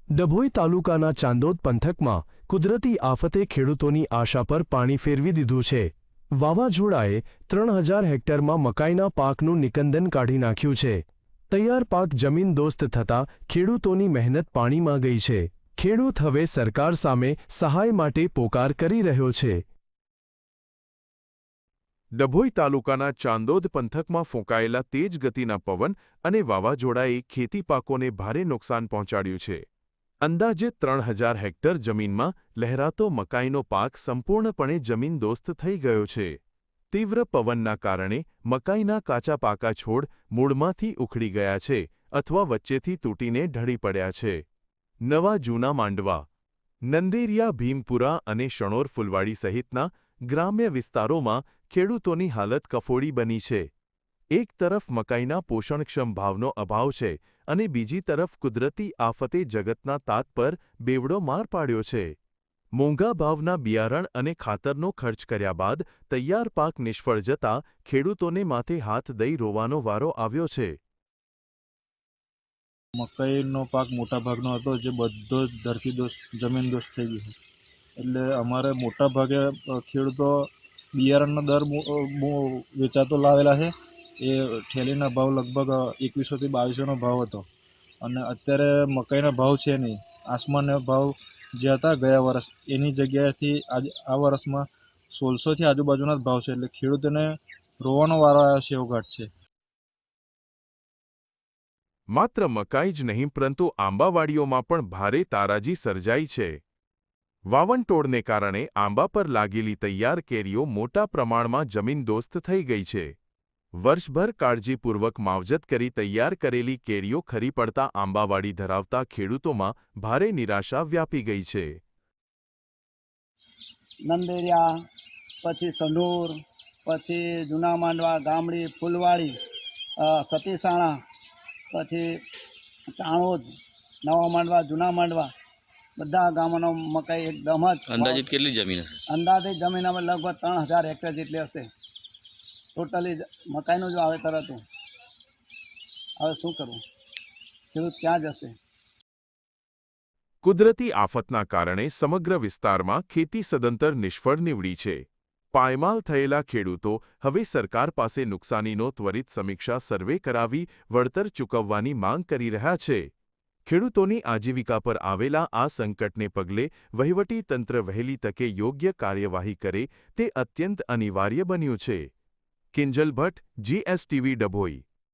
ડભોઈ તાલુકાના ચાંદોદ પંથકમાં કુદરતી આફતે ખેડૂતોની આશા પર પાણી ફેરવી દીધું છે। વાવાઝોડાએ 3000 હેક્ટરમાં મકાઈના પાકનું નિકંદન કાઢી નાખ્યું છે। તૈયાર પાક જમીનદોસ્ત થતાં ખેડૂતોની મહેનત પાણીમાં ગઈ છે। ખેડૂત હવે સરકાર સામે સહાય માટે પોકાર કરી રહ્યો છે। ડભોઈ તાલુકાના ચાંદોદ પંથકમાં ફૂંકાયેલા તેજ ગતિના પવન અને વાવાઝોડાએ ખેતી પાકોને ભારે નુકસાન પહોંચાડ્યું છે। અંદાજે 3000 હેક્ટર જમીનમાં લહેરાતો મકાઈનો પાક સંપૂર્ણપણે જમીનદોસ્ત થઈ ગયો છે। તીવ્ર પવનના કારણે મકાઈના કાચા પાકા છોડ મૂળમાંથી ઉખડી ગયા છે અથવા વચ્ચેથી તૂટીને ઢળી પડ્યા છે। નવા જૂના માંડવા, નંદેરિયા, ભીમપુરા અને શણોર ફુલવાડી સહિતના ગ્રામ્ય વિસ્તારોમાં ખેડૂતોની હાલત કફોડી બની છે। એક તરફ મકાઈના પોષણક્ષમ ભાવનો અભાવ છે અને બીજી તરફ કુદરતી આફતે જગતના તાત પર બેવડો માર પાડ્યો છે। મોંઘા ભાવના બિયારણ અને ખાતરનો ખર્ચ કર્યા બાદ તૈયાર પાક નિષ્ફળ જતા ખેડૂતોને માથે હાથ દઈ રોવાનો વારો આવ્યો છે। મકાઈનો પાક મોટા ભાગનો હતો જે બધો જ ધરતીદોસ્ત જમીનદોસ્ત થઈ ગયો છે। એટલે અમારે મોટા ભાગે ખેડૂતો બિયારણનો દર વેચાતો લાવેલા છે। એ ઠેલીના ભાવ લગભગ 2100 થી 2200નો ભાવ હતો અને અત્યારે મકાઈના ભાવ છે નહીં। આસમાનના ભાવ જે હતા ગયા વર્ષ એની જગ્યાએથી આ વર્ષમાં 1600 થી આજુબાજુના જ ભાવ છે। એટલે ખેડૂતોને રોવાનો વારો આવ્યો છે એવો ઘાટ છે। માત્ર મકાઈ જ નહીં પરંતુ આંબાવાડીઓમાં પણ ભારે તારાજી સર્જાઈ છે। વાવંટોળને કારણે આંબા પર લાગેલી તૈયાર કેરીઓ મોટા પ્રમાણમાં જમીનદોસ્ત થઈ ગઈ છે। વર્ષભર કાળજીપૂર્વક માવજત કરી તૈયાર કરેલી કેરીઓ ખરી પડતા આંબાવાડી ધરાવતા ખેડૂતોમાં ભારે નિરાશા વ્યાપી ગઈ છે। નંદેરિયા, પછી સંઢૂર, પછી જૂના માંડવા, ગામડી, ફૂલવાડી, સતીસાણા, પછી ચાણોદ, નવા માંડવા, જૂના માંડવા બધા ગામોનો મકાઈ એકદમ જ અંદાજિત કેટલી જમીન હશે? અંદાજિત જમીન અમે લગભગ 3000 હેક્ટર જેટલી હશે। ટોટલી મકાઈનું જો વાવેતર હતું। હવે શું કરવું, ખેડૂત ક્યાં જશે? કુદરતી આફતના કારણે સમગ્ર વિસ્તારમાં ખેતી સદંતર નિષ્ફળ નીવડી છે। પાયમાલ થયેલા ખેડૂતો હવે સરકાર પાસે નુકસાનીનો ત્વરિત સમીક્ષા સર્વે કરાવી વળતર ચૂકવવાની માંગ કરી રહ્યા છે। ખેડૂતોની આજીવિકા પર આવેલા આ સંકટને પગલે વહીવટી તંત્ર વહેલી તકે યોગ્ય કાર્યવાહી કરે તે અત્યંત અનિવાર્ય બન્યું છે। કિંજલ ભટ્ટ, GSTV, ડભોઈ।